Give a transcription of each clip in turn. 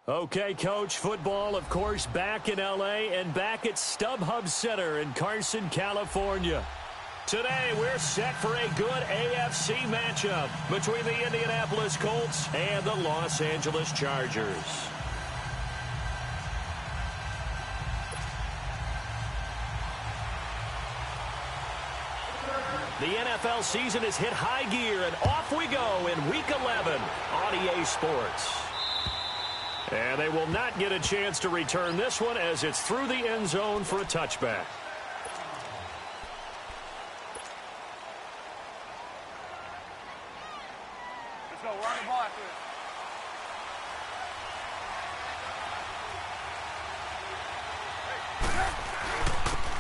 Okay, Coach, football, of course, back in L.A. and back at StubHub Center in Carson, California. Today, we're set for a good AFC matchup between the Indianapolis Colts and the Los Angeles Chargers. The NFL season has hit high gear, and off we go in Week 11 on EA Sports. And they will not get a chance to return this one as it's through the end zone for a touchback. Let's go. Run the ball after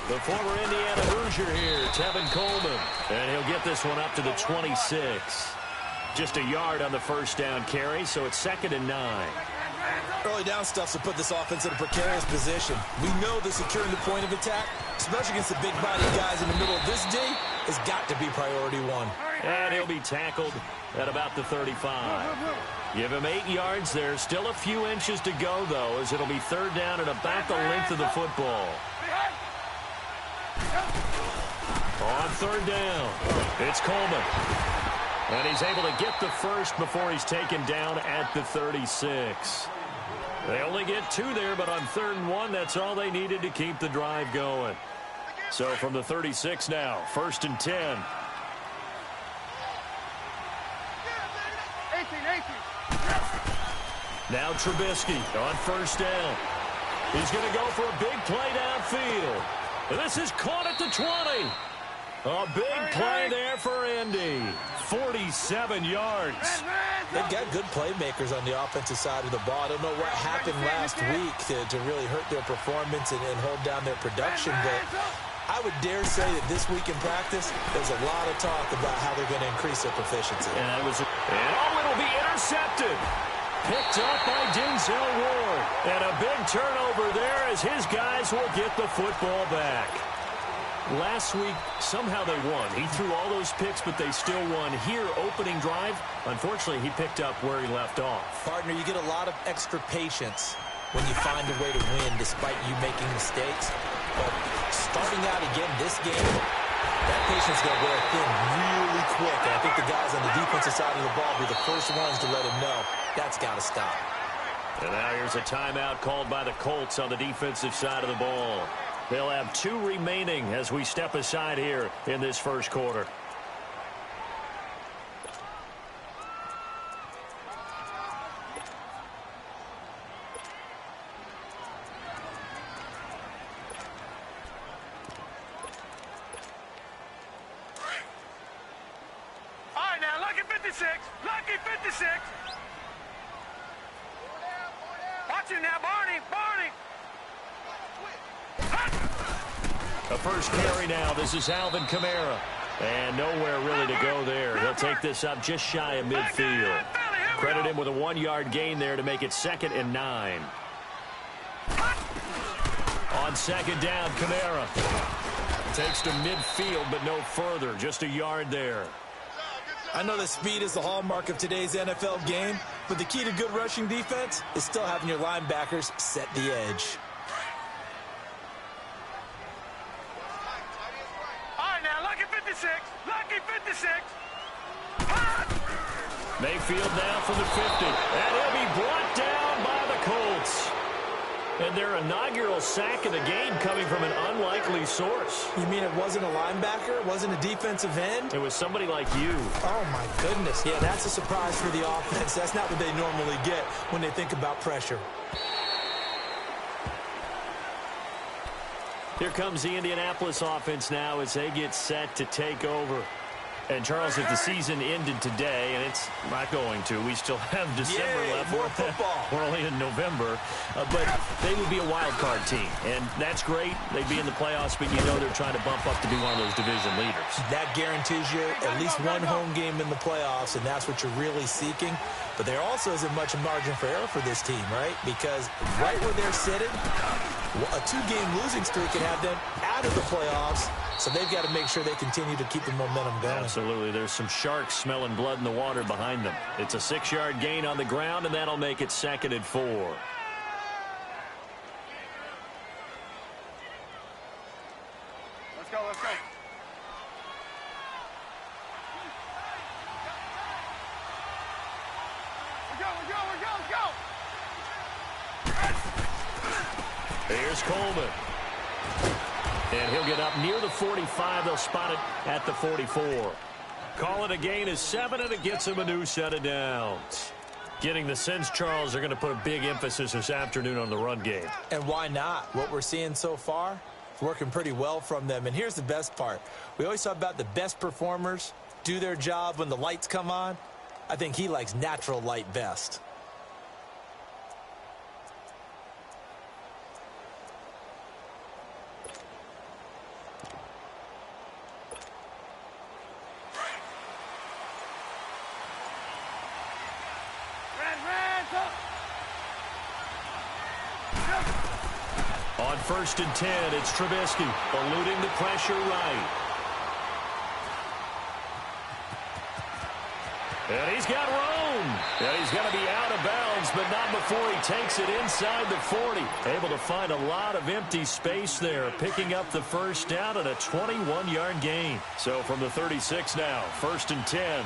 this. The former Indiana Hoosier here, Tevin Coleman. And he'll get this one up to the 26. Just a yard on the first down carry, so it's 2nd and 9. Early down stuff to put this offense in a precarious position. We know that securing the point of attack, especially against the big-body guys in the middle of this D, has got to be priority one. And he'll be tackled at about the 35. Give him 8 yards there. Still a few inches to go, though, as it'll be 3rd down and about the length of the football. On 3rd down, it's Coleman. And he's able to get the first before he's taken down at the 36. They only get 2 there, but on 3rd and 1, that's all they needed to keep the drive going. So from the 36 now, 1st and 10. 18. Now Trubisky on 1st down. He's going to go for a big play downfield. And this is caught at the 20. A big play there for Indy. 47 yards. They've got good playmakers on the offensive side of the ball. I don't know what happened last week to really hurt their performance and hold down their production, but I would dare say that this week in practice, there's a lot of talk about how they're going to increase their proficiency. And it'll be intercepted. Picked up by Denzel Ward. And a big turnover there as his guys will get the football back. Last week, somehow they won. He threw all those picks, but they still won. Here, opening drive, unfortunately, he picked up where he left off. Partner, you get a lot of extra patience when you find a way to win despite you making mistakes. But starting out again this game, that patience is going to wear thin really quick. And I think the guys on the defensive side of the ball will be the first ones to let him know that's got to stop. And now here's a timeout called by the Colts on the defensive side of the ball. They'll have 2 remaining as we step aside here in this first quarter. All right, now, lucky 56. Lucky 56. Watch him now, Barney. A first carry now. This is Alvin Kamara. And nowhere really to go there. He'll take this up just shy of midfield. Credit him with a 1-yard gain there to make it 2nd and 9. On 2nd down, Kamara takes to midfield, but no further. Just a yard there. I know that speed is the hallmark of today's NFL game, but the key to good rushing defense is still having your linebackers set the edge. Lucky 56. Mayfield now from the 50. And he'll be brought down by the Colts. And their inaugural sack of the game coming from an unlikely source. You mean it wasn't a linebacker? It wasn't a defensive end? It was somebody like you. Oh, my goodness. Yeah, that's a surprise for the offense. That's not what they normally get when they think about pressure. Here comes the Indianapolis offense now as they get set to take over. And, Charles, if the season ended today, and it's not going to, we still have December left. More football. We're only in November. But they would be a wild card team. And that's great. They'd be in the playoffs, but you know they're trying to bump up to be one of those division leaders. That guarantees you at least one home game in the playoffs, and that's what you're really seeking. But there also isn't much margin for error for this team, right? Because right where they're sitting, a 2-game losing streak can have them out of the playoffs, so they've got to make sure they continue to keep the momentum going. Absolutely. There's some sharks smelling blood in the water behind them. It's a 6-yard gain on the ground, and that'll make it 2nd and 4. Let's go, let's go. Let's go. Here's Coleman. And he'll get up near the 45. They'll spot it at the 44. Call it a gain of 7, and it gets him a new set of downs. Getting the sense, Charles, are going to put a big emphasis this afternoon on the run game. And why not? What we're seeing so far, it's working pretty well from them. And here's the best part. We always talk about the best performers do their job when the lights come on. I think he likes natural light best. On 1st and 10, it's Trubisky eluding the pressure right. And he's got room. And he's going to be out of bounds, but not before he takes it inside the 40. Able to find a lot of empty space there, picking up the first down and a 21-yard gain. So from the 36 now, 1st and 10.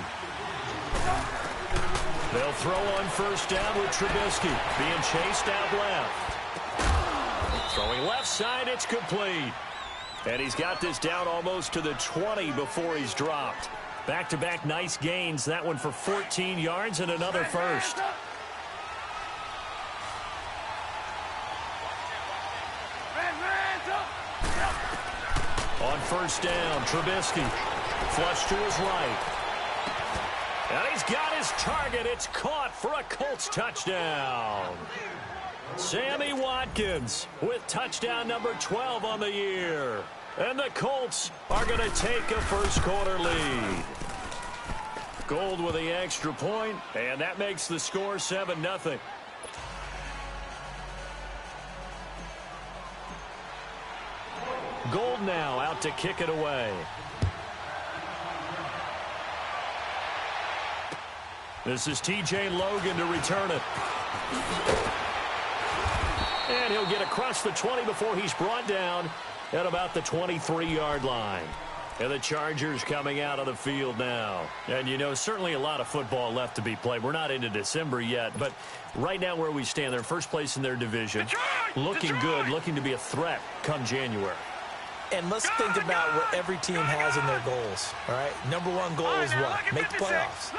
They'll throw on 1st down with Trubisky being chased out left. Throwing left side, it's complete. And he's got this down almost to the 20 before he's dropped. Back-to-back nice gains. That one for 14 yards and another first. On 1st down, Trubisky. Flush to his right. And he's got his target. It's caught for a Colts touchdown. Sammy Watkins with touchdown number 12 on the year. And the Colts are going to take a first-quarter lead. Gold with the extra point, and that makes the score 7-0. Gold now out to kick it away. This is T.J. Logan to return it. And he'll get across the 20 before he's brought down at about the 23-yard line. And the Chargers coming out of the field now. And, you know, certainly a lot of football left to be played. We're not into December yet, but right now where we stand, they're first place in their division. Looking good, looking to be a threat come January. And let's think about what every team has in their goals, all right? Number 1 goal is what? Make the playoffs.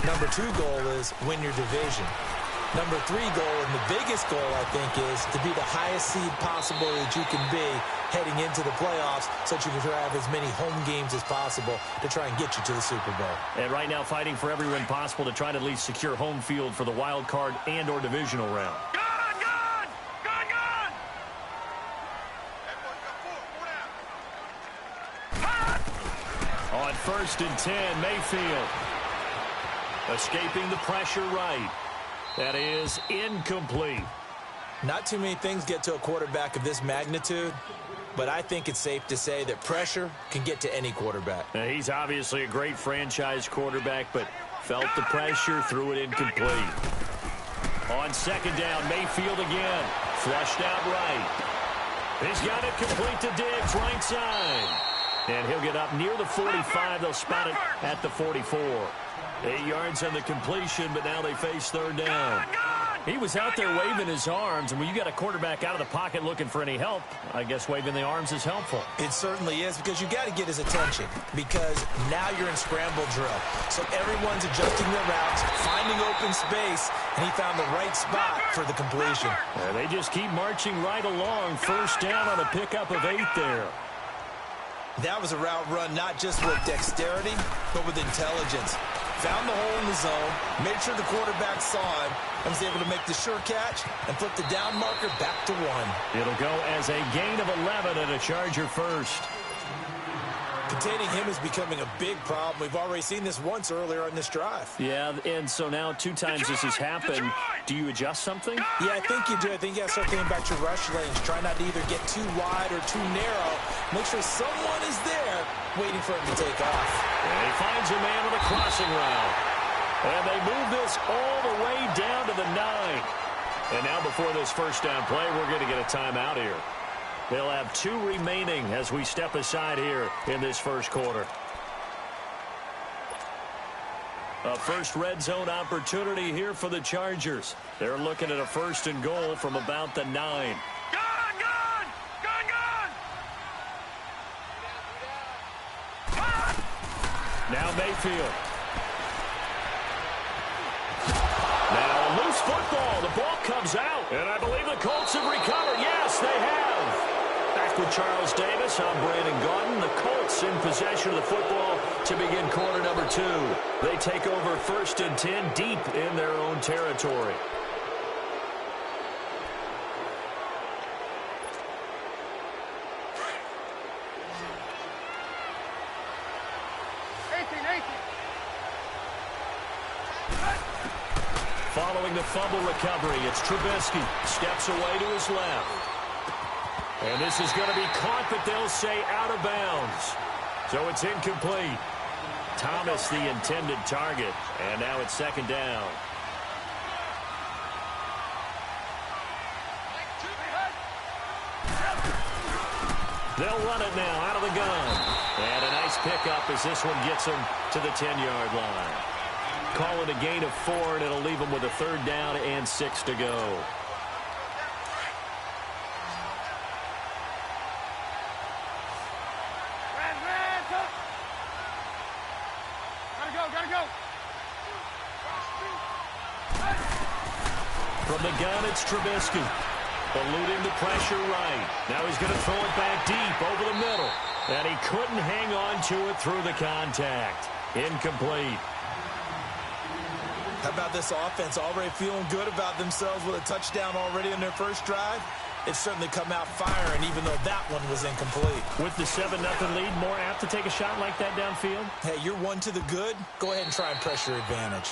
Number 2 goal is win your division. Number 3 goal, and the biggest goal, I think, is to be the highest seed possible that you can be heading into the playoffs so that you can have as many home games as possible to try and get you to the Super Bowl. And right now fighting for every win possible to try to at least secure home field for the wild card and or divisional round. On 1st and 10, Mayfield escaping the pressure right. That is incomplete. Not too many things get to a quarterback of this magnitude, but I think it's safe to say that pressure can get to any quarterback. Now, he's obviously a great franchise quarterback, but felt the pressure, threw it incomplete. On 2nd down, Mayfield again. Flushed out right. He's got it complete to Diggs, right side. And he'll get up near the 45. They'll spot it at the 44. 8 yards on the completion, but now they face 3rd down. He was out there waving his arms, and when you got a quarterback out of the pocket looking for any help, I guess waving the arms is helpful. It certainly is, because you got to get his attention, because now you're in scramble drill. So everyone's adjusting their routes, finding open space, and he found the right spot for the completion. And they just keep marching right along. 1st down on a pickup of 8 there. That was a route run not just with dexterity, but with intelligence. Found the hole in the zone, made sure the quarterback saw him, and was able to make the sure catch and flip the down marker back to 1. It'll go as a gain of 11 and a Charger first. The containing him is becoming a big problem. We've already seen this once earlier on this drive. Yeah, and so now 2 times this has happened. Do you adjust something? Yeah, I think you do. I think you got to start thinking about your rush lanes. Try not to either get too wide or too narrow. Make sure someone is there waiting for him to take off. And he finds a man on the crossing route. And they move this all the way down to the 9. And now before this first down play, we're going to get a timeout here. They'll have 2 remaining as we step aside here in this first quarter. A first red zone opportunity here for the Chargers. They're looking at a 1st and goal from about the 9. Gun! Now Mayfield. Now a loose football. The ball comes out. And I believe the Colts have recovered. Yes, they have. Back with Charles Davis, I'm Brandon Gaudin. The Colts in possession of the football to begin quarter number 2. They take over 1st and 10 deep in their own territory. Following the fumble recovery, it's Trubisky. Steps away to his left. And this is going to be caught, but they'll say out of bounds. So it's incomplete. Thomas, the intended target. And now it's 2nd down. They'll run it now out of the gun. And a nice pickup as this one gets them to the 10-yard line. Call it a gain of 4, and it'll leave them with a 3rd down and 6 to go. From the gun, it's Trubisky. Eluding the pressure right. Now he's going to throw it back deep over the middle. And he couldn't hang on to it through the contact. Incomplete. How about this offense already feeling good about themselves with a touchdown already in their first drive? It's certainly come out firing, even though that one was incomplete. With the 7-0 lead, more apt to take a shot like that downfield? Hey, you're 1 to the good. Go ahead and try and press your advantage.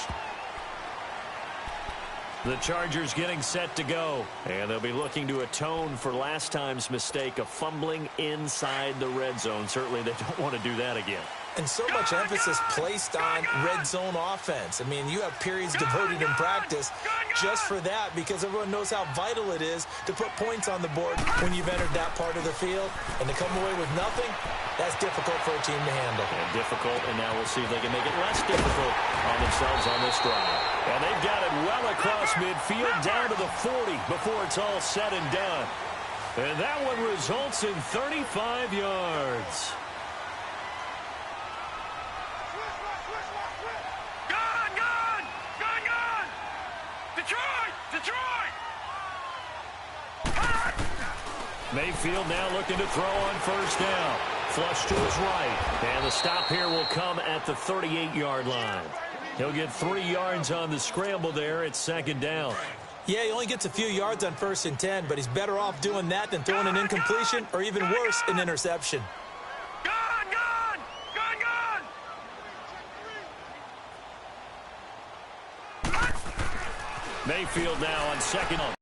The Chargers getting set to go. And they'll be looking to atone for last time's mistake of fumbling inside the red zone. Certainly they don't want to do that again. And so much emphasis placed on red zone offense. I mean, you have periods devoted in practice just for that because everyone knows how vital it is to put points on the board when you've entered that part of the field. And to come away with nothing, that's difficult for a team to handle. And difficult, and now we'll see if they can make it less difficult on themselves on this drive. And they've got it well across midfield down to the 40 before it's all said and done. And that one results in 35 yards. Mayfield now looking to throw on 1st down. Flush to his right. And the stop here will come at the 38-yard line. He'll get 3 yards on the scramble there at 2nd down. Yeah, he only gets a few yards on 1st and 10, but he's better off doing that than throwing an incompletion or even worse, an interception. Mayfield now on 2nd.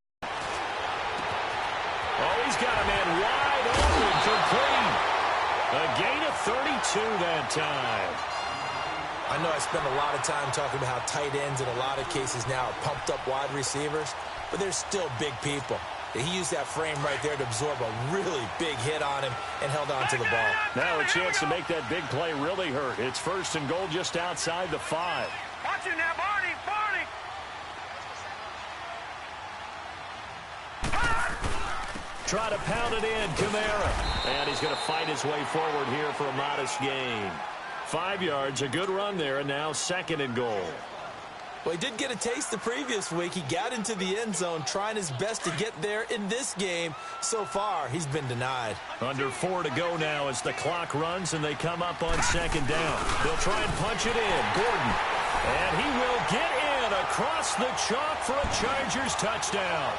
Oh, he's got a man wide open, complete. A gain of 32 that time. I know I spend a lot of time talking about how tight ends in a lot of cases now are pumped up wide receivers, but they're still big people. He used that frame right there to absorb a really big hit on him and held on to the ball. Now a chance to make that big play really hurt. It's 1st and goal just outside the 5. Watch it now, Barney! Try to pound it in, Kamara. And he's going to fight his way forward here for a modest gain. 5 yards, a good run there, and now 2nd and goal. Well, he did get a taste the previous week. He got into the end zone trying his best to get there in this game. So far, he's been denied. Under 4 to go now as the clock runs and they come up on 2nd down. They'll try and punch it in. Gordon. And he will get in across the chalk for a Chargers touchdown.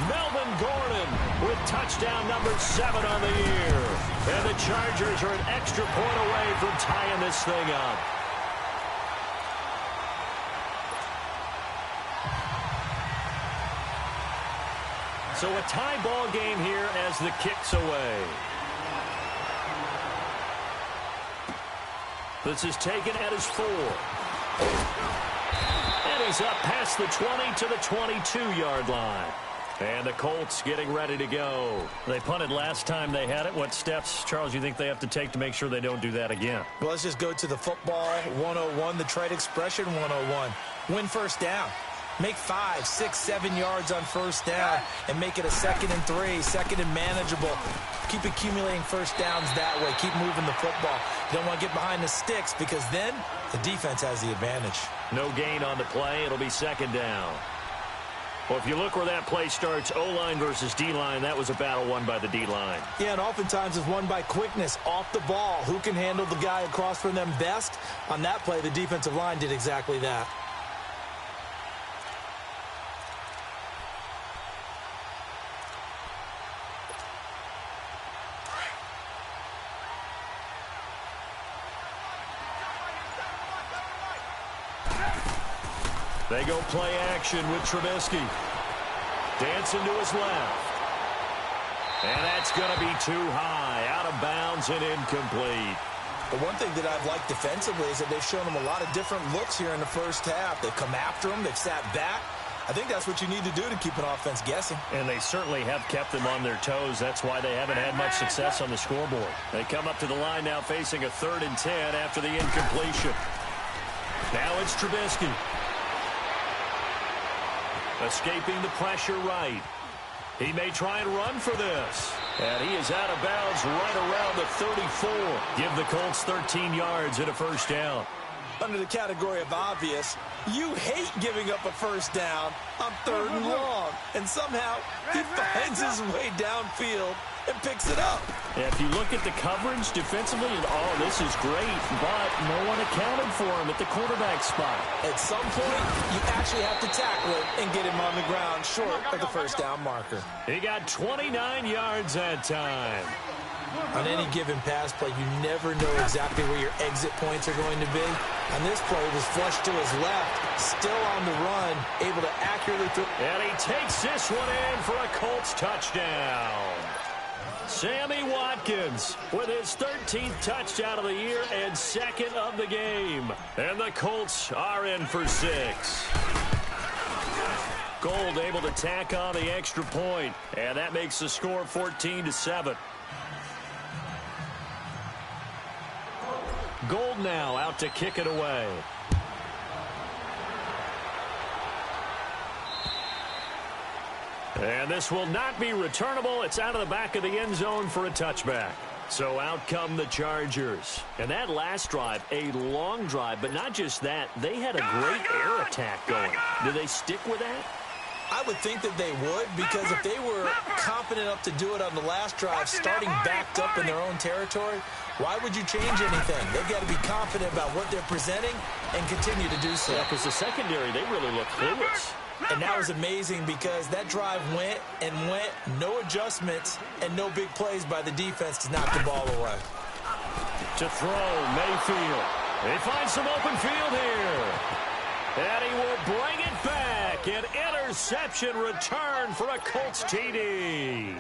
Melvin Gordon with touchdown number 7 on the year. And the Chargers are an extra point away from tying this thing up. So a tie ball game here as the kick's away. This is taken at his 4. And he's up past the 20 to the 22-yard line. And the Colts getting ready to go. They punted last time they had it. What steps, Charles, you think they have to take to make sure they don't do that again? Well, let's just go to the football 101, the trade expression 101. Win first down. Make 5, 6, 7 yards on first down and make it a 2nd and 3, 2nd and manageable. Keep accumulating first downs that way. Keep moving the football. You don't want to get behind the sticks because then the defense has the advantage. No gain on the play. It'll be 2nd down. Well, if you look where that play starts, O-line versus D-line, that was a battle won by the D-line. Yeah, and oftentimes it's won by quickness off the ball. Who can handle the guy across from them best? On that play, the defensive line did exactly that. They go play action with Trubisky. Dancing to his left. And that's going to be too high. Out of bounds and incomplete. But one thing that I've liked defensively is that they've shown them a lot of different looks here in the first half. They've come after them. They've sat back. I think that's what you need to do to keep an offense guessing. And they certainly have kept them on their toes. That's why they haven't had much success on the scoreboard. They come up to the line now facing a 3rd and 10 after the incompletion. Now it's Trubisky. Escaping the pressure right. He may try and run for this. And he is out of bounds right around the 34. Give the Colts 13 yards and a first down. Under the category of obvious, you hate giving up a first down on 3rd and long. And somehow he finds his way downfield and picks it up. Yeah, if you look at the coverage defensively, oh, this is great, but no one accounted for him at the quarterback spot. At some point, you actually have to tackle it and get him on the ground short of the first down marker. He got 29 yards that time. On any given pass play, you never know exactly where your exit points are going to be. On this play, it was flushed to his left, still on the run, able to accurately throw. And he takes this one in for a Colts touchdown. Sammy Watkins with his 13th touchdown of the year and 2nd of the game. And the Colts are in for 6. Gold able to tack on the extra point, and that makes the score 14-7. Gold now out to kick it away. And this will not be returnable. It's out of the back of the end zone for a touchback. So out come the Chargers. And that last drive, a long drive, but not just that. They had a great air attack going. Do they stick with that? I would think that they would, because if they were confident enough to do it on the last drive, starting backed up in their own territory, why would you change anything? They've got to be confident about what they're presenting and continue to do so. Yeah, because the secondary, they really look clueless. And that was amazing because that drive went and went, no adjustments and no big plays by the defense to knock the ball away. To throw, Mayfield. He finds some open field here. And he will bring it back. An interception return for a Colts TD.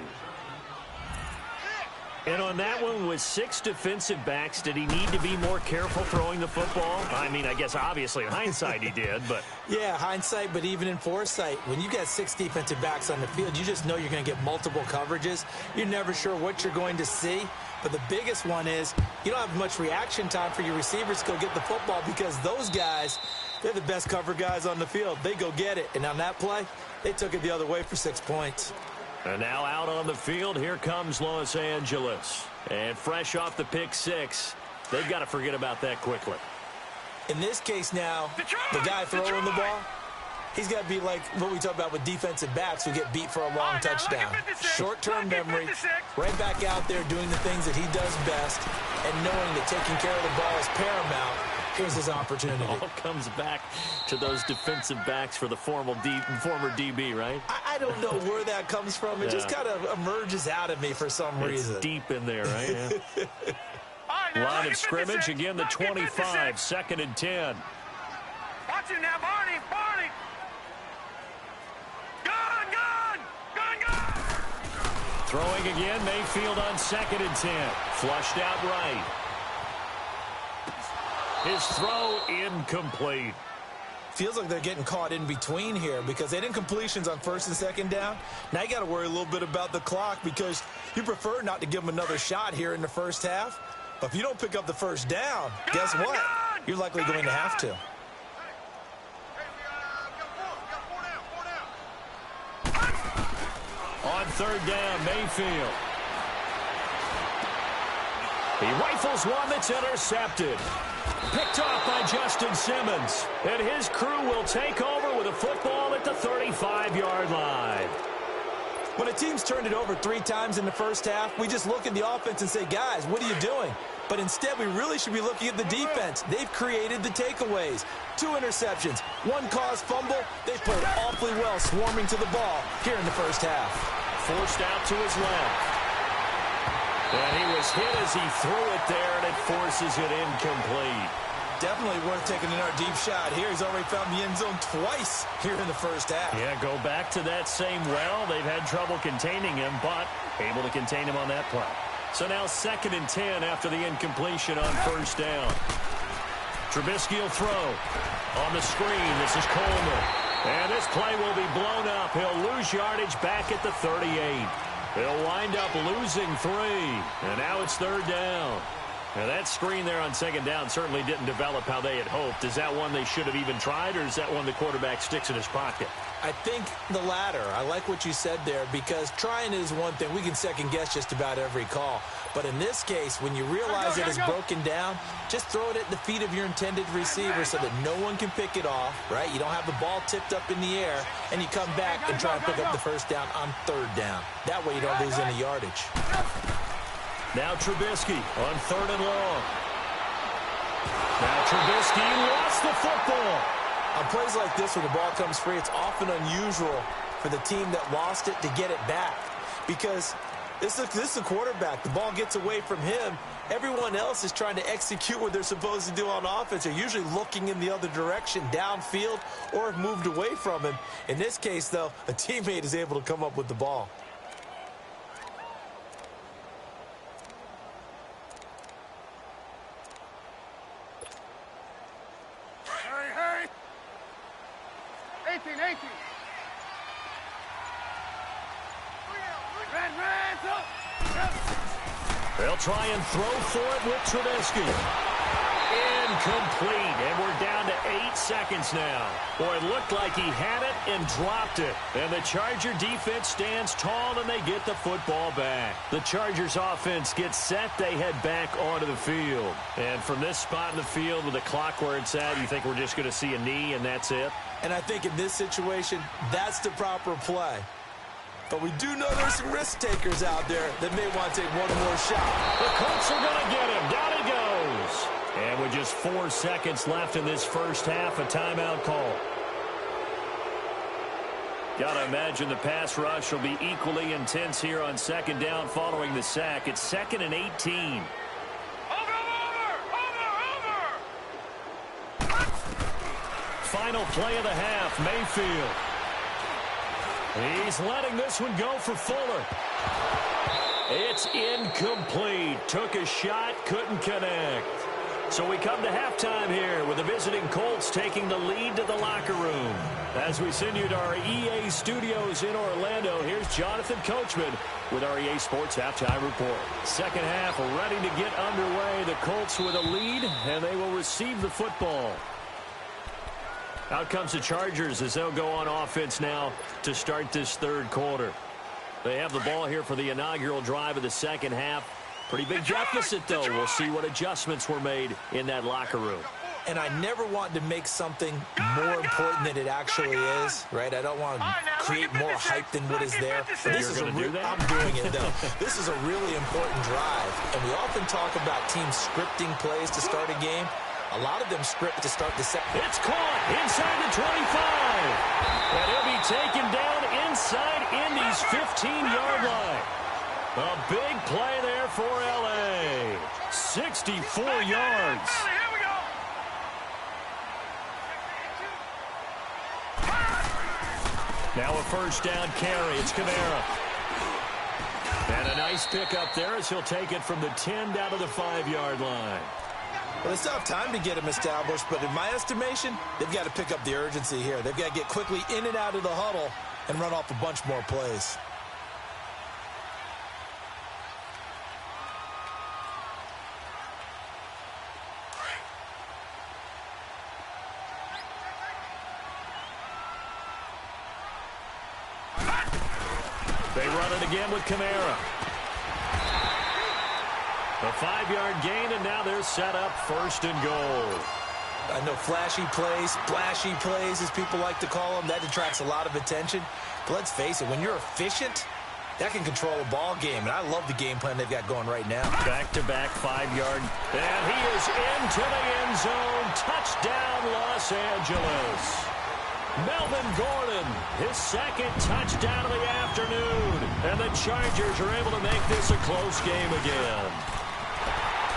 And on that one, with 6 defensive backs, did he need to be more careful throwing the football? I mean, I guess obviously in hindsight he did, but... Yeah, hindsight, but even in foresight, when you got 6 defensive backs on the field, you just know you're going to get multiple coverages. You're never sure what you're going to see. But the biggest one is you don't have much reaction time for your receivers to go get the football because those guys, they're the best cover guys on the field. They go get it. And on that play, they took it the other way for 6 points. And now out on the field, here comes Los Angeles. And fresh off the pick 6, they've got to forget about that quickly. In this case now, the guy throwing the ball, he's got to be like what we talk about with defensive backs who get beat for a long touchdown. Short-term memory, right back out there doing the things that he does best, and knowing that taking care of the ball is paramount. Here's his opportunity. All comes back to those defensive backs for the former DB, right? I don't know where that comes from. It just kind of emerges out of me for some reason. It's deep in there, right? Yeah. Line of scrimmage, again the 25, 2nd and 10. Watch it now, Barney. Gun. Throwing again, Mayfield on 2nd and 10. Flushed out right. His throw incomplete. Feels like they're getting caught in between here because they didn't completions on 1st and 2nd down. Now you got to worry a little bit about the clock because you prefer not to give them another shot here in the first half. But if you don't pick up the first down, guess what? You're likely going to have to. On 3rd down, Mayfield. He rifles one that's intercepted. Picked off by Justin Simmons. And his crew will take over with a football at the 35-yard line. When a team's turned it over 3 times in the first half, we just look at the offense and say, guys, what are you doing? But instead, we really should be looking at the defense. They've created the takeaways. 2 interceptions, 1 caused fumble. They played awfully well swarming to the ball here in the first half. Forced out to his left. And he was hit as he threw it there, and it forces it incomplete. Definitely worth taking another deep shot here. He's already found the end zone twice here in the first half. Yeah, go back to that same well. They've had trouble containing him, but able to contain him on that play. So now 2nd and 10 after the incompletion on 1st down. Trubisky will throw. On the screen, this is Coleman. And this play will be blown up. He'll lose yardage back at the 38. He'll wind up losing 3. And now it's 3rd down. Now that screen there on 2nd down certainly didn't develop how they had hoped. Is that one they should have even tried, or is that one the quarterback sticks in his pocket? I think the latter. I like what you said there because trying is one thing. We can second guess just about every call. But in this case, when you realize that it's broken down, just throw it at the feet of your intended receiver so that no one can pick it off, right? You don't have the ball tipped up in the air, and you come back and try and pick up the first down on 3rd down. That way you don't lose any yardage. Now Trubisky on 3rd and long. Now Trubisky lost the football. On plays like this where the ball comes free, it's often unusual for the team that lost it to get it back because this is the quarterback. The ball gets away from him. Everyone else is trying to execute what they're supposed to do on offense. They're usually looking in the other direction, downfield, or have moved away from him. In this case, though, a teammate is able to come up with the ball. Hurry. 18. Red, up. They'll try and throw for it with Trubisky. Incomplete, and we're down to 8 seconds now. Boy, it looked like he had it and dropped it. And the Charger defense stands tall, and they get the football back. The Chargers offense gets set. They head back onto the field. And from this spot in the field with the clock where it's at, you think we're just going to see a knee, and that's it? And I think in this situation, that's the proper play. But we do know there's some risk takers out there that may want to take one more shot. The Colts are going to get him. Down he goes. And with just 4 seconds left in this first half, a timeout call. Got to imagine the pass rush will be equally intense here on 2nd down following the sack. It's 2nd and 18. Final play of the half, Mayfield. He's letting this one go for Fuller. It's incomplete. Took a shot, couldn't connect. So we come to halftime here with the visiting Colts taking the lead to the locker room. As we send you to our EA studios in Orlando, here's Jonathan Coachman with our EA Sports Halftime Report. Second half ready to get underway. The Colts with a lead, and they will receive the football. Out comes the Chargers as they'll go on offense now to start this 3rd quarter. They have the ball here for the inaugural drive of the second half. Pretty big deficit, though. We'll see what adjustments were made in that locker room. And I never want to make something more important than it actually is, right? I don't want to create more hype than what is there. But this is I'm doing it, though. This is a really important drive. And we often talk about teams scripting plays to start a game. A lot of them script to start the second. It's caught inside the 25. And he'll be taken down inside Indy's 15-yard line. A big play there for L.A. 64 yards. Here we go. Now a first down carry. It's Kamara. And a nice pickup there as he'll take it from the 10 down to the 5-yard line. Well, they still have time to get him established, but in my estimation, they've got to pick up the urgency here. They've got to get quickly in and out of the huddle and run off a bunch more plays. They run it again with Kamara. A 5-yard gain, and now they're set up 1st and goal. I know flashy plays, splashy plays, as people like to call them, that attracts a lot of attention. But let's face it, when you're efficient, that can control a ball game. And I love the game plan they've got going right now. Back-to-back 5-yard. And he is into the end zone. Touchdown, Los Angeles. Melvin Gordon, his 2nd touchdown of the afternoon. And the Chargers are able to make this a close game again.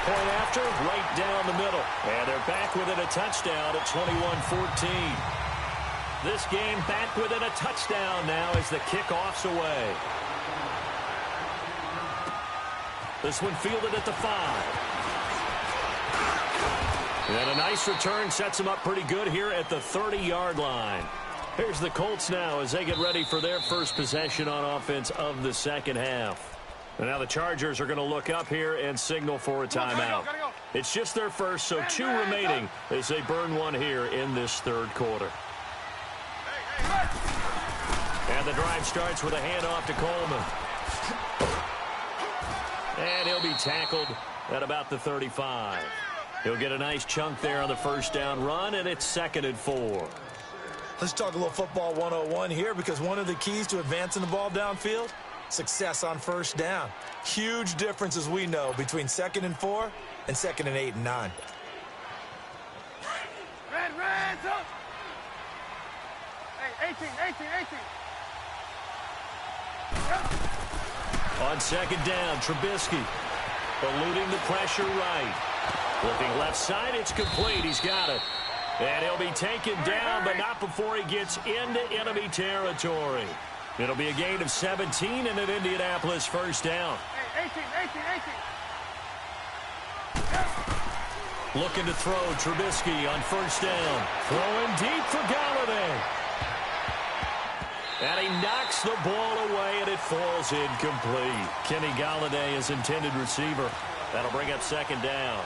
Point after, right down the middle. And they're back within a touchdown at 21-14. This game back within a touchdown now as the kickoff's away. This one fielded at the 5. And a nice return sets them up pretty good here at the 30-yard line. Here's the Colts now as they get ready for their first possession on offense of the second half. And now the Chargers are going to look up here and signal for a timeout. It's just their first, so 2 remaining as they burn one here in this 3rd quarter. And the drive starts with a handoff to Coleman. And he'll be tackled at about the 35. He'll get a nice chunk there on the first down run, and it's 2nd and 4. Let's talk a little football 101 here, because one of the keys to advancing the ball downfield, success on first down. Huge difference, as we know, between 2nd and 4 and 2nd and 8 and 9. Red, up. Hey, 18. On 2nd down, Trubisky eluding the pressure right. Looking left side, it's complete. He's got it. And he'll be taken down, but not before he gets into enemy territory. It'll be a gain of 17 and an Indianapolis first down. Hey, 18. Looking to throw, Trubisky on first down. Throwing deep for Galladay. And he knocks the ball away, and it falls incomplete. Kenny Galladay is intended receiver. That'll bring up 2nd down.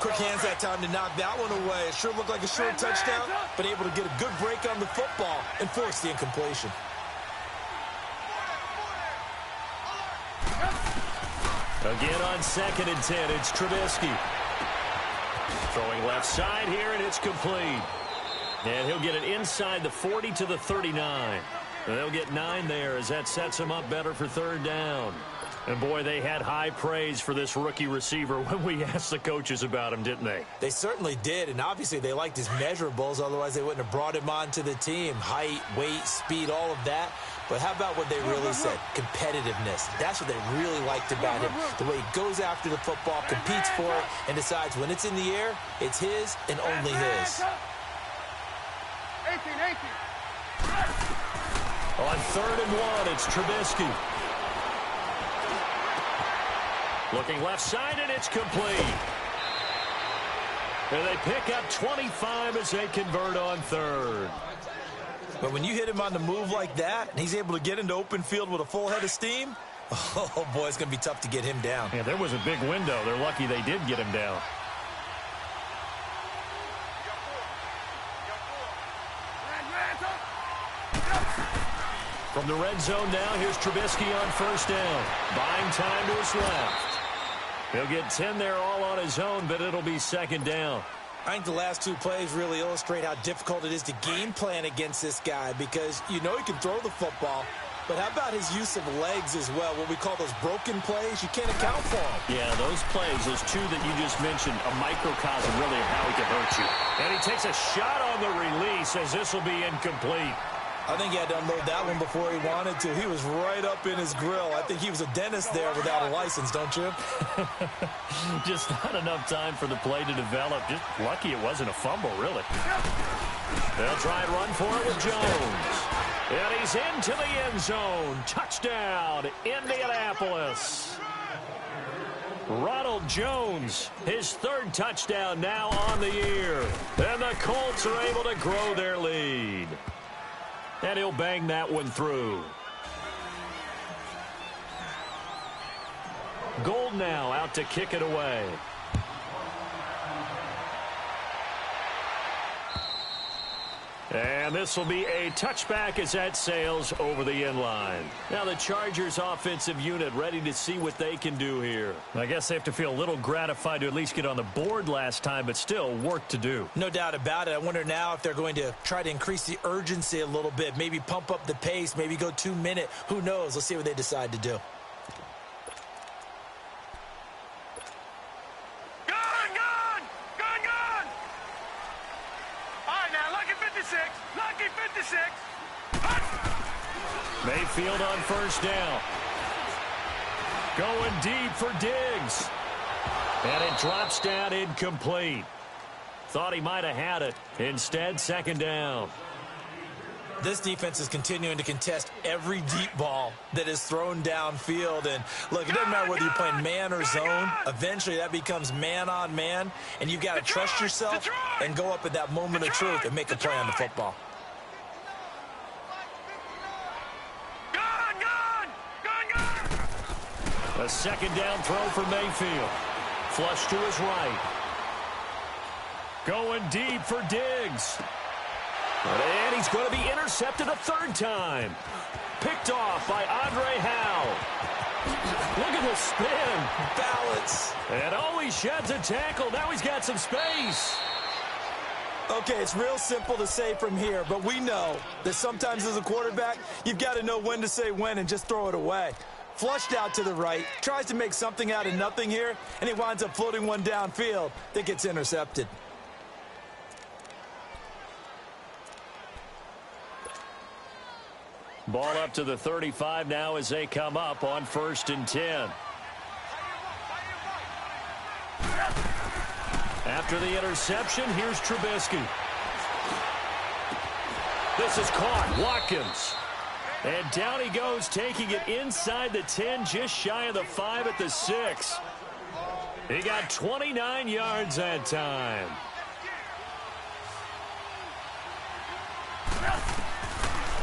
Quick hands that time to knock that one away. It sure looked like a short touchdown, but able to get a good break on the football and force the incompletion. Again on 2nd and 10, it's Trubisky. Throwing left side here, and it's complete. And he'll get it inside the 40 to the 39. And they'll get 9 there as that sets him up better for 3rd down. And, boy, they had high praise for this rookie receiver when we asked the coaches about him, didn't they? They certainly did, and obviously they liked his measurables. Otherwise, they wouldn't have brought him onto the team. Height, weight, speed, all of that. But how about what they really said? Competitiveness. That's what they really liked about him. The way he goes after the football, competes for it, and decides when it's in the air, it's his and only his. 18. On 3rd and 1, it's Trubisky. Looking left side, and it's complete. And they pick up 25 as they convert on 3rd. But when you hit him on the move like that, and he's able to get into open field with a full head of steam, oh, boy, it's going to be tough to get him down. Yeah, there was a big window. They're lucky they did get him down. From the red zone now, here's Trubisky on first down. Buying time to his left. He'll get 10 there all on his own, but it'll be 2nd down. I think the last 2 plays really illustrate how difficult it is to game plan against this guy, because you know he can throw the football, But how about his use of legs as well, what we call those broken plays? You can't account for them. Yeah, those plays, those two that you just mentioned, a microcosm really of how he can hurt you. And he takes a shot on the release as this will be incomplete. I think he had to unload that one before he wanted to. He was right up in his grill. I think he was a dentist there without a license, don't you? Just not enough time for the play to develop. Just lucky it wasn't a fumble, really. They'll try and run for it with Jones. And he's into the end zone. Touchdown, Indianapolis. Ronald Jones, his third touchdown now on the year. And the Colts are able to grow their lead. And he'll bang that one through. Gold now out to kick it away. And this will be a touchback as that sails over the end line. Now the Chargers offensive unit ready to see what they can do here. I guess they have to feel a little gratified to at least get on the board last time, but still work to do. No doubt about it. I wonder now if they're going to try to increase the urgency a little bit, maybe pump up the pace, maybe go 2 minute. Who knows? Let's see what they decide to do. Mayfield on first down. Going deep for Diggs. And it drops down incomplete. Thought he might have had it. Instead, second down. This defense is continuing to contest every deep ball that is thrown downfield. And look, it doesn't matter whether you're playing man or zone. Eventually, that becomes man on man. And you've got to trust yourself and go up at that moment of truth and make a play on the football. A second down throw for Mayfield. Flush to his right. Going deep for Diggs. And he's going to be intercepted a third time. Picked off by Andre Howe. Look at the spin. Balance. And oh, he sheds a tackle. Now he's got some space. Okay, it's real simple to say from here, but we know that sometimes as a quarterback, you've got to know when to say when and just throw it away. Flushed out to the right, tries to make something out of nothing here, and he winds up floating one downfield that gets intercepted. Ball up to the 35 now as they come up on 1st and 10. After the interception, here's Trubisky. This is caught. Watkins. And down he goes, taking it inside the 10, just shy of the 5 at the 6. He got 29 yards that time.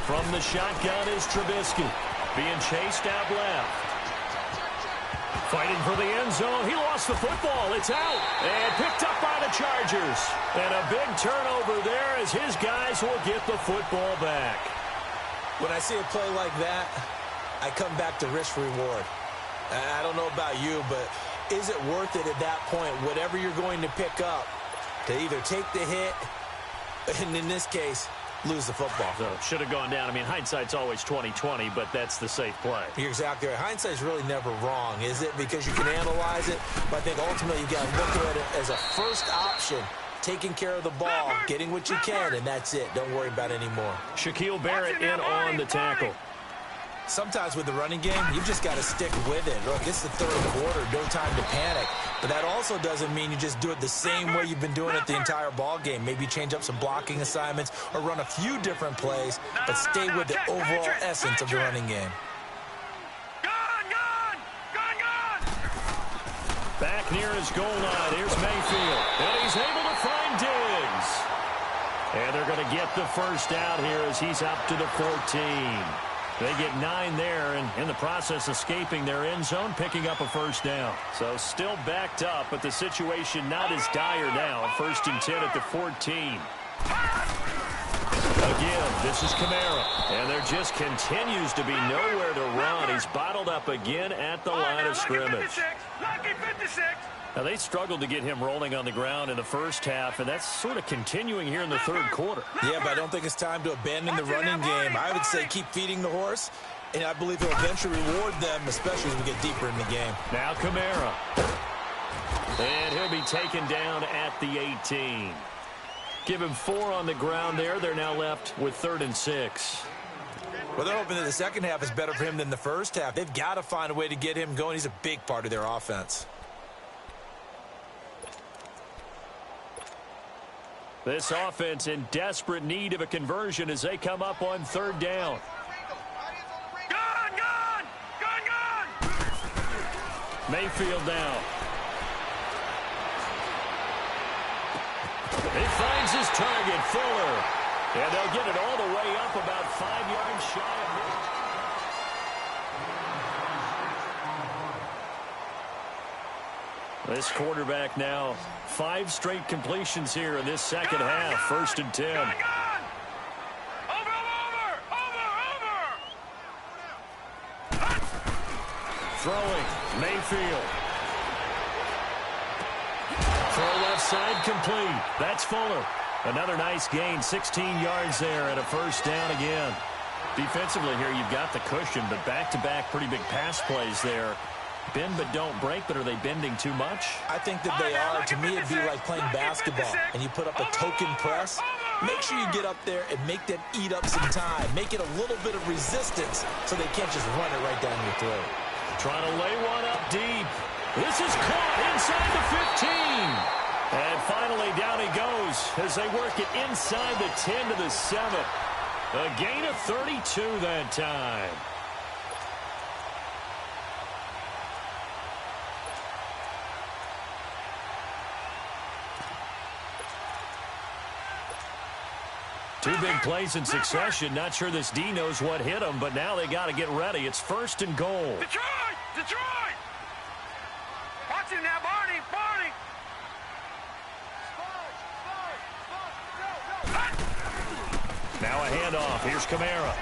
From the shotgun is Trubisky. Being chased out left. Fighting for the end zone. He lost the football. It's out. And picked up by the Chargers. And a big turnover there as his guys will get the football back. When I see a play like that, I come back to risk-reward. I don't know about you, but is it worth it at that point, whatever you're going to pick up, to either take the hit, and in this case, lose the football? So should have gone down. I mean, hindsight's always 20/20, but that's the safe play. You're exactly right. Hindsight's really never wrong, is it? Because you can analyze it, but I think ultimately you got to look at it as a first option. Taking care of the ball, getting what you can, and that's it. Don't worry about it anymore. Shaquille Barrett in on the tackle. Sometimes with the running game, you've just got to stick with it. Look, it's the third quarter, no time to panic. But that also doesn't mean you just do it the same way you've been doing it the entire ball game. Maybe change up some blocking assignments or run a few different plays, but stay with the overall essence of the running game. Back near his goal line, here's Mayfield. And he's able to find Diggs. And they're going to get the first down here as he's up to the 14. They get 9 there, and in the process escaping their end zone, picking up a first down. So still backed up, but the situation not as dire now. 1st and 10 at the 14. Again, this is Kamara, and there just continues to be nowhere to run. He's bottled up again at the line of scrimmage. Lucky 56. Now, they struggled to get him rolling on the ground in the first half, and that's sort of continuing here in the third quarter. Yeah, but I don't think it's time to abandon the running game. I would say keep feeding the horse, and I believe he'll eventually reward them, especially as we get deeper in the game. Now Kamara. And he'll be taken down at the 18. Give him 4 on the ground there. They're now left with 3rd and 6. Well, they're hoping that the second half is better for him than the first half. They've got to find a way to get him going. He's a big part of their offense. This offense in desperate need of a conversion as they come up on 3rd down. Gone! Mayfield now. He finds his target, Fuller. And they'll get it all the way up about 5 yards shy of it. This quarterback now, 5 straight completions here in this second half. 1st and 10. Over! Throwing, Mayfield. Throw left side complete. That's Fuller. Another nice gain, 16 yards there and a 1st down again. Defensively here, you've got the cushion, but back-to-back pretty big pass plays there. Bend but don't break, but are they bending too much? I think that they are. To me, it'd be like playing basketball, and you put up a token press. Make sure you get up there and make them eat up some time. Make it a little bit of resistance so they can't just run it right down your throat. Trying to lay one up deep. This is caught inside the 15. And finally down he goes as they work it inside the 10 to the 7. A gain of 32 that time. Two big plays in succession. Not sure this D knows what hit him, but now they got to get ready. It's 1st and goal. Detroit! Watch him now, Barney! Now a handoff. Here's Kamara.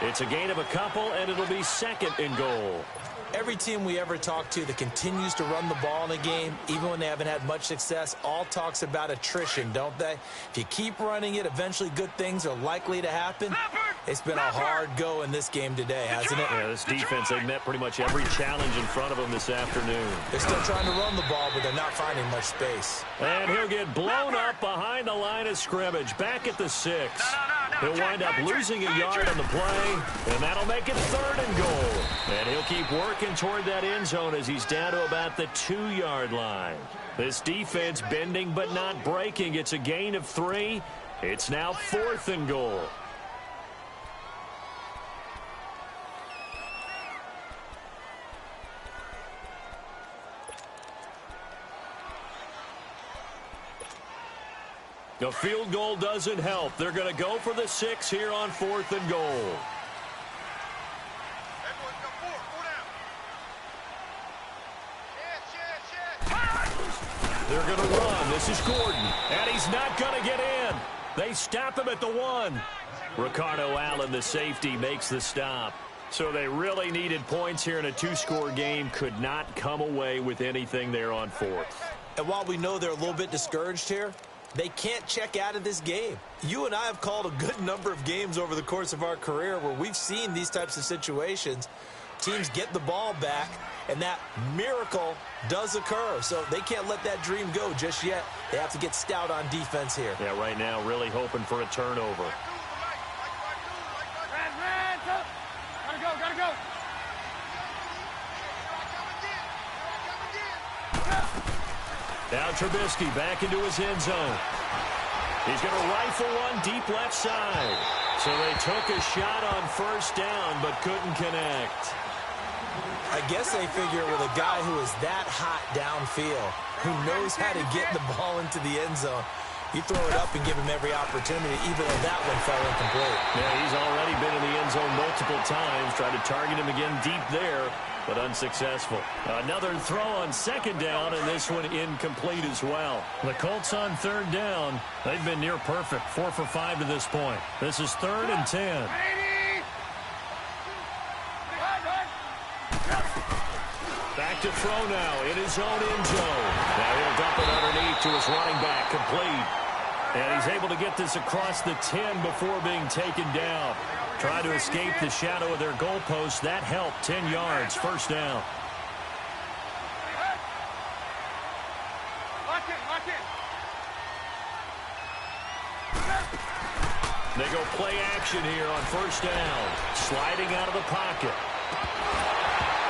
It's a gain of a couple, and it'll be 2nd and goal. Every team we ever talk to that continues to run the ball in a game, even when they haven't had much success, all talks about attrition, don't they? If you keep running it, eventually good things are likely to happen. It's been a hard go in this game today, hasn't it? Yeah, this defense, they met pretty much every challenge in front of them this afternoon. They're still trying to run the ball, but they're not finding much space. And he'll get blown up behind the line of scrimmage, back at the 6. He'll wind up losing a yard on the play, and that'll make it 3rd and goal. And he'll keep working toward that end zone as he's down to about the 2-yard line. This defense bending but not breaking. It's a gain of 3. It's now 4th and goal. The field goal doesn't help. They're going to go for the 6 here on 4th and goal. They're going to run. This is Gordon. And he's not going to get in. They stop him at the 1. Ricardo Allen, the safety, makes the stop. So they really needed points here in a 2-score game. Could not come away with anything there on 4th. And while we know they're a little bit discouraged here, they can't check out of this game. You and I have called a good number of games over the course of our career where we've seen these types of situations. Teams get the ball back, and that miracle does occur. So they can't let that dream go just yet. They have to get stout on defense here. Yeah, right now really hoping for a turnover. Gotta go! Now Trubisky back into his end zone. He's going to rifle one deep left side. So they took a shot on 1st down but couldn't connect. I guess they figure with a guy who is that hot downfield, who knows how to get the ball into the end zone, you throw it up and give him every opportunity, even though that one fell incomplete. Yeah, he's already been in the end zone multiple times. Tried to target him again deep there, but unsuccessful. Another throw on 2nd down, and this one incomplete as well. The Colts on 3rd down. They've been near perfect, 4 for 5 to this point. This is 3rd and 10. Back to throw now in his own end zone. Now he'll dump it underneath to his running back, complete. And he's able to get this across the 10 before being taken down. Trying to escape the shadow of their goalpost. That helped. 10 yards, first down. They go play action here on first down. Sliding out of the pocket.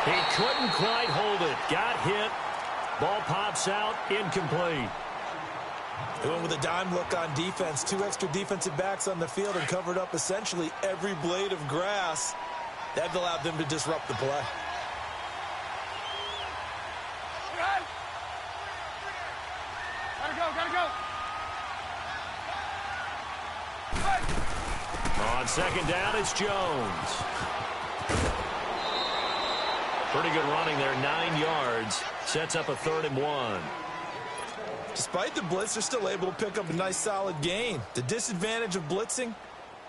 He couldn't quite hold it. Got hit. Ball pops out. Incomplete. They went with a dime look on defense. 2 extra defensive backs on the field and covered up essentially every blade of grass. That allowed them to disrupt the play. Gotta go. On second down, it's Jones. Pretty good running there, 9 yards. Sets up a 3rd and 1. Despite the blitz, they're still able to pick up a nice solid gain. The disadvantage of blitzing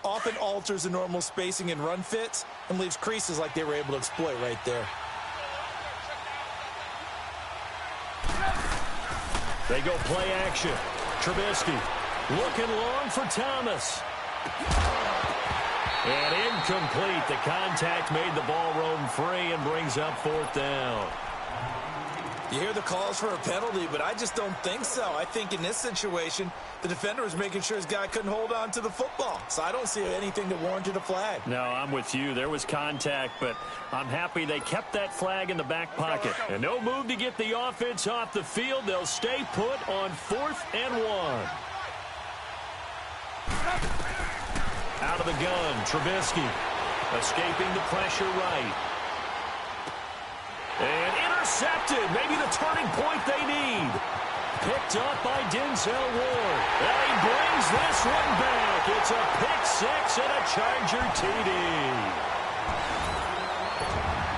often alters the normal spacing and run fits and leaves creases like they were able to exploit right there. They go play action. Trubisky looking long for Thomas. And incomplete. The contact made the ball roam free and brings up 4th down. You hear the calls for a penalty, but I just don't think so. I think in this situation, the defender was making sure his guy couldn't hold on to the football. So I don't see anything that warranted a flag. No, I'm with you. There was contact, but I'm happy they kept that flag in the back pocket. And no move to get the offense off the field. They'll stay put on 4th and 1. Out of the gun, Trubisky escaping the pressure right. And intercepted. Maybe the turning point they need. Picked up by Denzel Ward. And he brings this one back. It's a pick 6 and a Charger TD.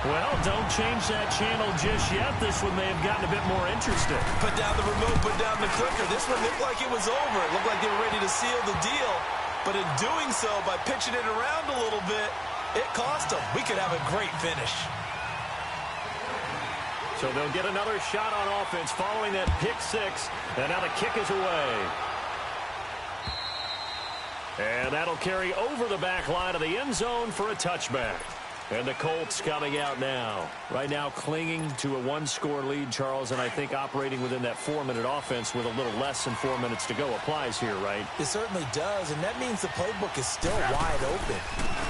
Well, don't change that channel just yet. This one may have gotten a bit more interesting. Put down the remote, put down the clicker. This one looked like it was over. It looked like they were ready to seal the deal. But in doing so, by pitching it around a little bit, it cost them. We could have a great finish. So they'll get another shot on offense following that pick 6. And now the kick is away. And that'll carry over the back line of the end zone for a touchback. And the Colts coming out now. Right now clinging to a 1-score lead, Charles, and I think operating within that 4-minute offense with a little less than 4 minutes to go applies here, right? It certainly does, and that means the playbook is still wide open.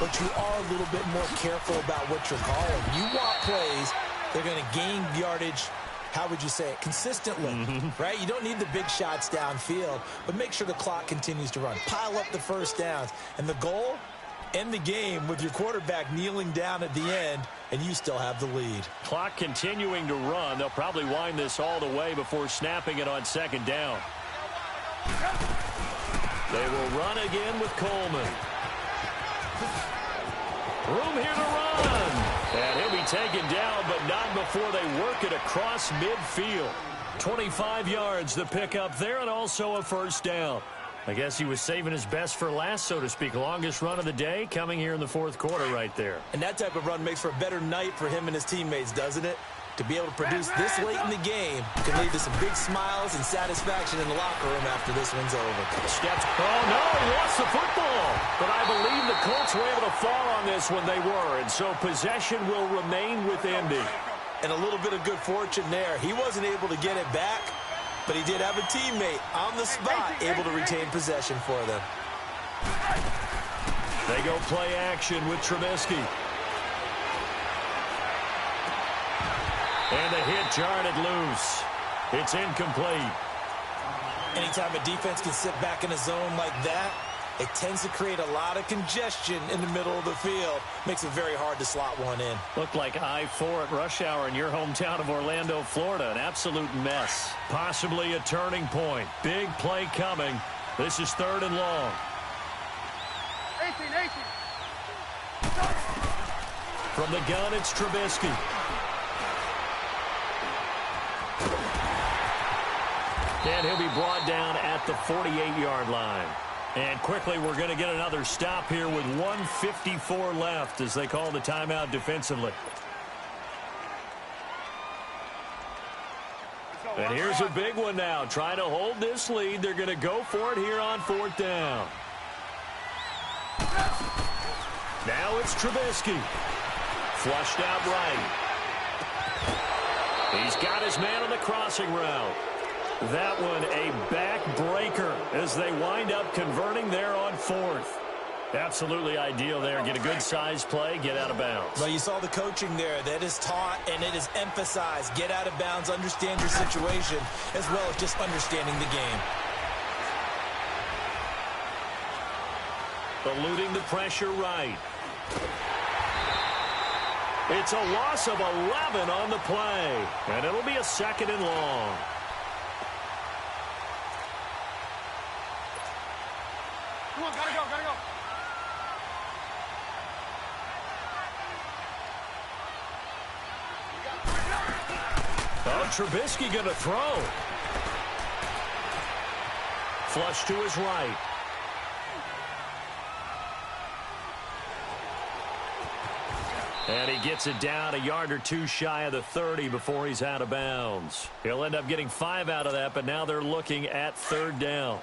But you are a little bit more careful about what you're calling. You want plays, they're going to gain yardage, how would you say it, consistently, right? You don't need the big shots downfield, but make sure the clock continues to run. Pile up the first downs, and the goal, end the game with your quarterback kneeling down at the end, and you still have the lead. Clock continuing to run. They'll probably wind this all the way before snapping it on second down. They will run again with Coleman. Room here to run. And he'll be taken down, but not before they work it across midfield. 25 yards the pickup there, and also a first down. I guess he was saving his best for last, so to speak. Longest run of the day coming here in the 4th quarter right there. And that type of run makes for a better night for him and his teammates, doesn't it? To be able to produce this late in the game can lead to some big smiles and satisfaction in the locker room after this one's over. Steps. Oh, no, he lost the football. But I believe the Colts were able to fall on this when they were, and so possession will remain with Indy. And a little bit of good fortune there. He wasn't able to get it back, but he did have a teammate on the spot able to retain possession for them. They go play action with Trubisky. And the hit jarred it loose. It's incomplete. Anytime a defense can sit back in a zone like that, it tends to create a lot of congestion in the middle of the field. Makes it very hard to slot one in. Looked like I-4 at rush hour in your hometown of Orlando, Florida. An absolute mess. Possibly a turning point. Big play coming. This is 3rd and long. 18. From the gun, it's Trubisky. And he'll be brought down at the 48-yard line. And quickly, we're going to get another stop here with 1:54 left as they call the timeout defensively. And here's a big one now. Trying to hold this lead. They're going to go for it here on 4th down. Now it's Trubisky. Flushed out right. He's got his man on the crossing route. That one a backbreaker as they wind up converting there on 4th. Absolutely ideal there. Get a good size play, get out of bounds. Well, you saw the coaching there. That is taught and it is emphasized. Get out of bounds, understand your situation, as well as just understanding the game. Eluding the pressure right. It's a loss of 11 on the play. And it'll be a 2nd and long. Come on, gotta go, gotta go. Oh, Trubisky going to throw. Flush to his right. And he gets it down a yard or two shy of the 30 before he's out of bounds. He'll end up getting 5 out of that, but now they're looking at 3rd down.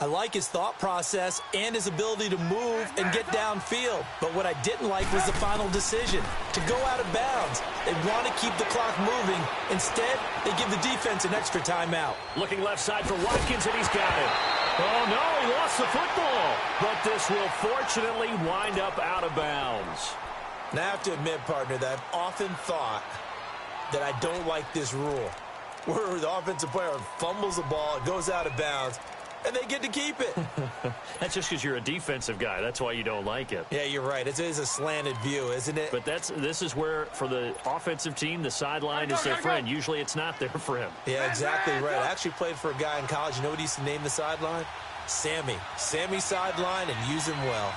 I like his thought process and his ability to move and get downfield. But what I didn't like was the final decision, to go out of bounds. They want to keep the clock moving. Instead, they give the defense an extra timeout. Looking left side for Watkins, and he's got it. Oh, no, he lost the football. But this will fortunately wind up out of bounds. Now, I have to admit, partner, that I've often thought that I don't like this rule, where the offensive player fumbles the ball, it goes out of bounds, and they get to keep it. That's just because you're a defensive guy. That's why you don't like it. Yeah, you're right. It is a slanted view, isn't it? But this is where, for the offensive team, the sideline is their friend. Usually it's not their friend. Yeah, exactly right. I actually played for a guy in college. You know what he used to name the sideline? Sammy. Sammy sideline, and use him well.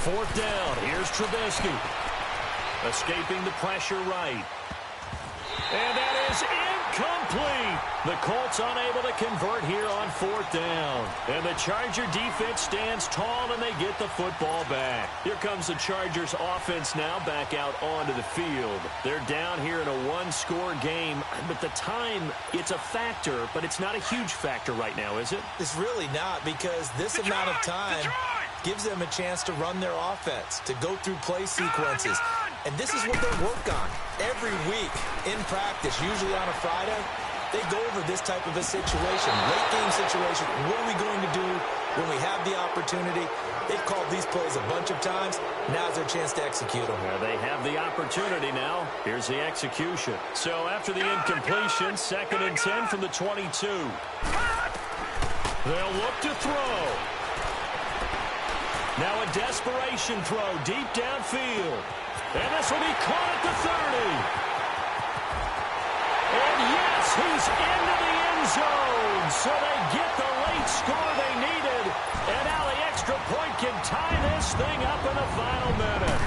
Fourth down. Here's Trubisky. Escaping the pressure right. And that is incomplete. The Colts unable to convert here on 4th down. And the Charger defense stands tall, and they get the football back. Here comes the Chargers offense now back out onto the field. They're down here in a 1-score game. But the time, it's a factor, but it's not a huge factor right now, is it? It's really not, because this amount of time gives them a chance to run their offense, to go through play sequences. And this is what they work on every week in practice, usually on a Friday. They go over this type of a situation, late game situation. What are we going to do when we have the opportunity? They've called these plays a bunch of times. Now's their chance to execute them. Well, they have the opportunity now. Here's the execution. So after the incompletion, 2nd and 10 from the 22. They'll look to throw. Now a desperation throw deep downfield. And this will be caught at the 30. And yes, he's into the end zone. So they get the late score they needed. And now the extra point can tie this thing up in the final minute.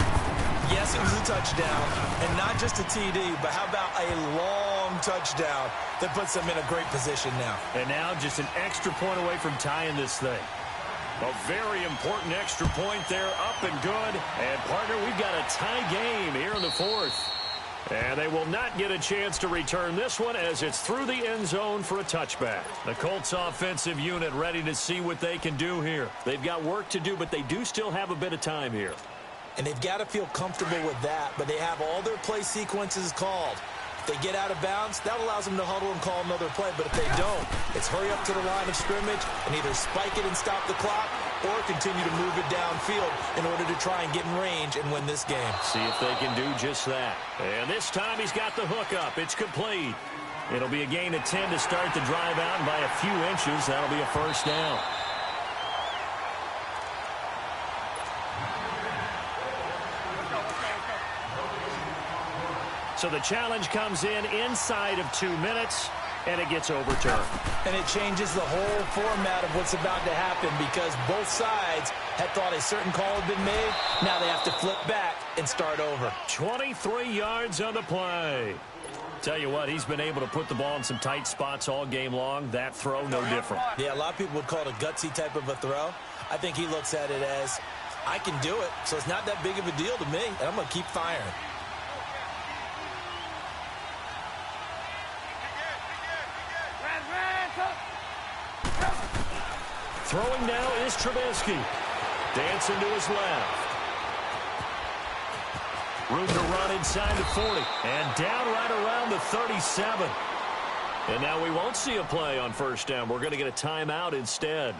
Yes, it was a touchdown. And not just a TD, but how about a long touchdown that puts them in a great position now. And now just an extra point away from tying this thing. A very important extra point there, up and good. And, partner, we've got a tie game here in the 4th. And they will not get a chance to return this one as it's through the end zone for a touchback. The Colts offensive unit ready to see what they can do here. They've got work to do, but they do still have a bit of time here. And they've got to feel comfortable with that, but they have all their play sequences called. They get out of bounds, that allows them to huddle and call another play. But if they don't, it's hurry up to the line of scrimmage and either spike it and stop the clock or continue to move it downfield in order to try and get in range and win this game. See if they can do just that. And this time he's got the hook up. It's complete. It'll be a gain of 10 to start the drive out, and by a few inches, that'll be a 1st down. So the challenge comes in inside of 2 minutes, and it gets overturned. And it changes the whole format of what's about to happen, because both sides had thought a certain call had been made. Now they have to flip back and start over. 23 yards on the play. Tell you what, he's been able to put the ball in some tight spots all game long. That throw, no different. Yeah, a lot of people would call it a gutsy type of a throw. I think he looks at it as I can do it, so it's not that big of a deal to me, and I'm going to keep firing. Throwing now is Trubisky. Dancing to his left. Room to run inside the 40. And down right around the 37. And now we won't see a play on first down. We're going to get a timeout instead,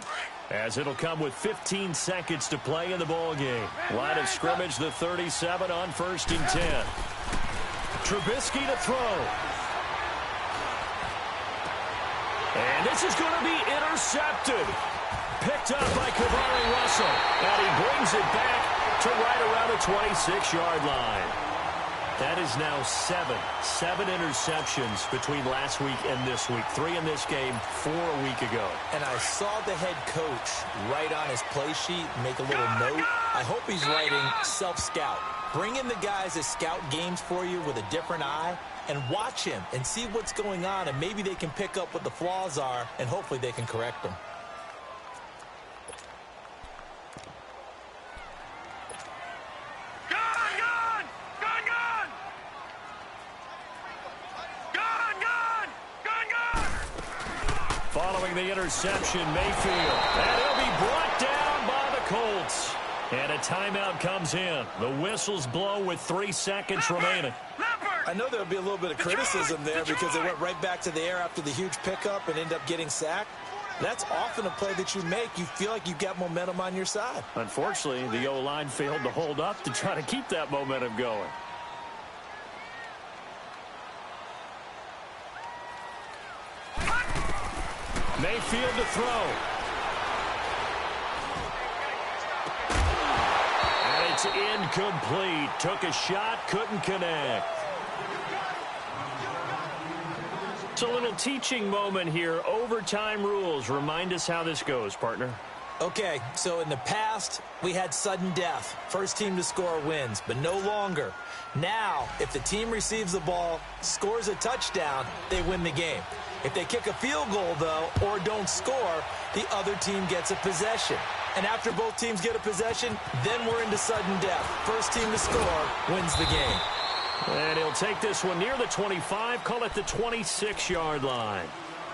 as it'll come with 15 seconds to play in the ball game. Line of scrimmage, the 37 on 1st and 10. Trubisky to throw. And this is going to be intercepted. Picked up by Cavari Russell. And he brings it back to right around the 26-yard line. That is now seven interceptions between last week and this week. 3 in this game, 4 a week ago. And I saw the head coach write on his play sheet, make a little note. I hope he's writing self-scout. Bring in the guys that scout games for you with a different eye and watch him and see what's going on, and maybe they can pick up what the flaws are, and hopefully they can correct them. Following the interception, Mayfield. And he'll be brought down by the Colts. And a timeout comes in. The whistles blow with 3 seconds remaining. I know there'll be a little bit of criticism there because they went right back to the air after the huge pickup and end up getting sacked. That's often a play that you make. You feel like you've got momentum on your side. Unfortunately, the O-line failed to hold up to try to keep that momentum going. Mayfield to throw. And it's incomplete. Took a shot, couldn't connect. It's a little teaching moment here. Overtime rules. Remind us how this goes, partner. Okay, so in the past, we had sudden death. First team to score wins, but no longer. Now, if the team receives the ball, scores a touchdown, they win the game. If they kick a field goal, though, or don't score, the other team gets a possession. And after both teams get a possession, then we're into sudden death. First team to score wins the game. And he'll take this one near the 25, call it the 26-yard line.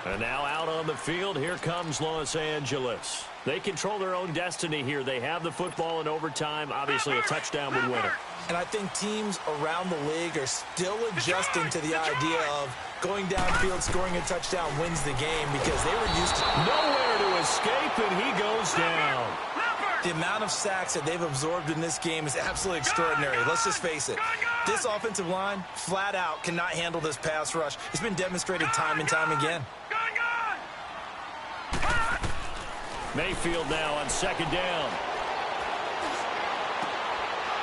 And now out on the field, here comes Los Angeles. They control their own destiny here. They have the football in overtime. Obviously, a touchdown would win it. And I think teams around the league are still adjusting to the idea of going downfield, scoring a touchdown wins the game because they were used to nowhere to escape, and he goes down. The amount of sacks that they've absorbed in this game is absolutely extraordinary. Let's just face it. This offensive line, flat out, cannot handle this pass rush. It's been demonstrated time and time again. Mayfield now on 2nd down.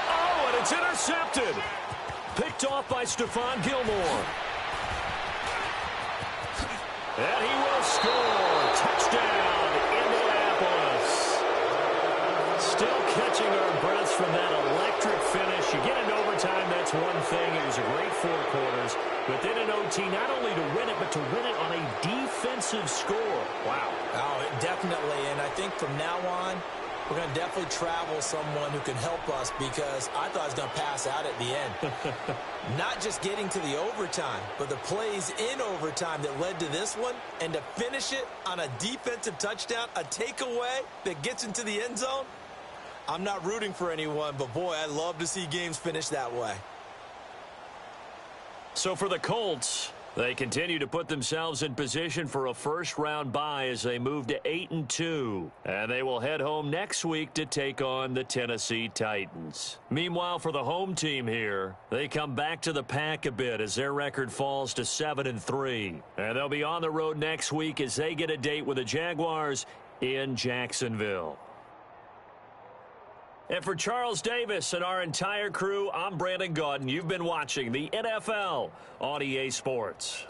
Oh, and it's intercepted. Picked off by Stephon Gilmore. And he will score. Touchdown, Indianapolis. Still catching our breaths from that electric finish. You get into overtime, that's one thing. It was a great 4 quarters. But then in OT, not only to win it, but to win it on a defensive score. Wow. Oh, definitely. And I think from now on, we're going to definitely travel someone who can help us because I thought I was going to pass out at the end. Not just getting to the overtime, but the plays in overtime that led to this one, and to finish it on a defensive touchdown, a takeaway that gets into the end zone. I'm not rooting for anyone, but boy, I love to see games finish that way. So for the Colts, they continue to put themselves in position for a first-round bye as they move to 8-2. And they will head home next week to take on the Tennessee Titans. Meanwhile, for the home team here, they come back to the pack a bit as their record falls to 7-3. And they'll be on the road next week as they get a date with the Jaguars in Jacksonville. And for Charles Davis and our entire crew, I'm Brandon Gaudin. You've been watching the NFL on EA Sports.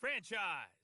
Franchise.